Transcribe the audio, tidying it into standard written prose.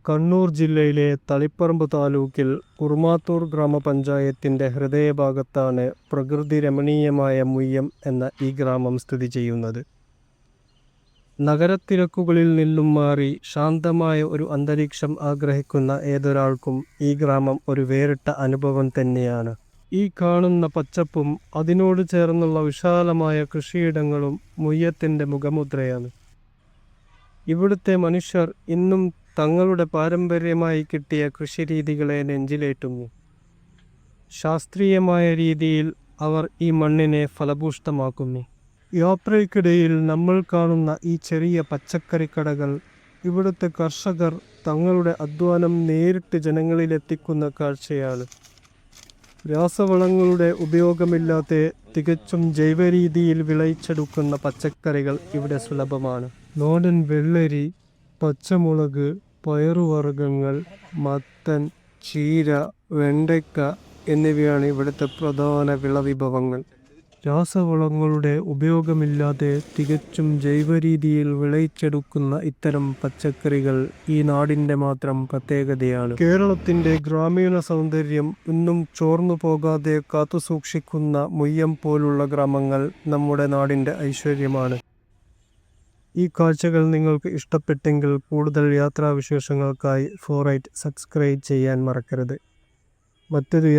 കണ്ണൂർ ജില്ലയിലെ തളിപ്പറമ്പ് താലൂക്കിൽ കുറുമാത്തൂർ ഗ്രാമപഞ്ചായത്തിൻ്റെ ഹൃദയഭാഗത്താണ് പ്രകൃതി രമണീയമായ മുയ്യം എന്ന ഈ ഗ്രാമം സ്ഥിതി ചെയ്യുന്നത്. നഗരത്തിരക്കുകളിൽ നിന്നും മാറി ശാന്തമായ ഒരു അന്തരീക്ഷം ആഗ്രഹിക്കുന്ന ഏതൊരാൾക്കും ഈ ഗ്രാമം ഒരു വേറിട്ട അനുഭവം തന്നെയാണ്. ഈ കാണുന്ന പച്ചപ്പും അതിനോട് ചേർന്നുള്ള വിശാലമായ കൃഷിയിടങ്ങളും മുയ്യത്തിൻ്റെ മുഖമുദ്രയാണ്. ഇവിടുത്തെ മനുഷ്യർ ഇന്നും തങ്ങളുടെ പാരമ്പര്യമായി കിട്ടിയ കൃഷിരീതികളെ നെഞ്ചിലേറ്റുന്നു. ശാസ്ത്രീയമായ രീതിയിൽ അവർ ഈ മണ്ണിനെ ഫലഭൂഷ്ടമാക്കുന്നു. യാത്രയ്ക്കിടയിൽ നമ്മൾ കാണുന്ന ഈ ചെറിയ പച്ചക്കറിക്കടകൾ ഇവിടുത്തെ കർഷകർ തങ്ങളുടെ അധ്വാനം നേരിട്ട് ജനങ്ങളിലെത്തിക്കുന്ന കാഴ്ചയാണ്. രാസവളങ്ങളുടെ ഉപയോഗമില്ലാത്ത തികച്ചും ജൈവരീതിയിൽ വിളയിച്ചെടുക്കുന്ന പച്ചക്കറികൾ ഇവിടെ സുലഭമാണ്. നാടൻ വെള്ളരി, പച്ചമുളക്, പയറുവർഗ്ഗങ്ങൾ, മത്തൻ, ചീര, വെണ്ടയ്ക്ക എന്നിവയാണ് ഇവിടുത്തെ പ്രധാന വിളവിഭവങ്ങൾ. രാസവളങ്ങളുടെ ഉപയോഗമില്ലാതെ തികച്ചും ജൈവരീതിയിൽ വിളയിച്ചെടുക്കുന്ന ഇത്തരം പച്ചക്കറികൾ ഈ നാടിൻ്റെ മാത്രം പ്രത്യേകതയാണ്. കേരളത്തിൻ്റെ ഗ്രാമീണ സൗന്ദര്യം ഇന്നും ചോർന്നു പോകാതെ കാത്തുസൂക്ഷിക്കുന്ന മുയ്യം പോലുള്ള ഗ്രാമങ്ങൾ നമ്മുടെ നാടിൻ്റെ ഐശ്വര്യമാണ്. ഈ കാഴ്ചകൾ നിങ്ങൾക്ക് ഇഷ്ടപ്പെട്ടെങ്കിൽ കൂടുതൽ യാത്രാവിശേഷങ്ങൾക്കായി 4IT സബ്സ്ക്രൈബ് ചെയ്യാൻ മറക്കരുത്. മറ്റൊരു